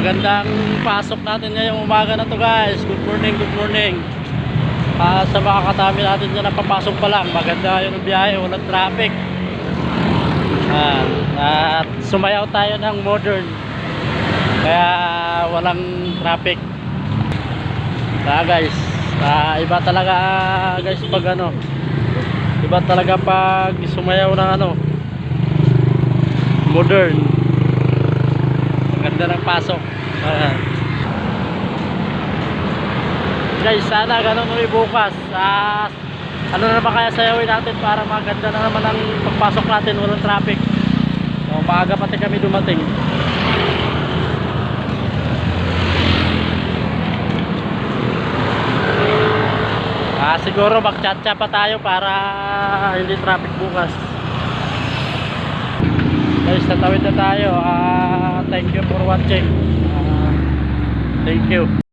magandang pasok natin ngayong umaga na to guys. Good morning, good morning. Sa mga katami natin dyan na papasok pa lang, maganda yun ang biyahe, walang traffic. At sumayaw tayo ng modern, kaya walang traffic. Guys, iba talaga guys pag ano, iba talaga pag sumayaw ng ano, modern. Ganda ng pasok. Guys, sana ganun ulit bukas. Ano na naman kaya sayawin natin para maganda na naman ang pagpasok natin, walang traffic. So, maaga pati kami dumating. Siguro mag-chat-chat pa tayo para hindi traffic bukas. Guys, tatawid na tayo. Thank you for watching. Thank you.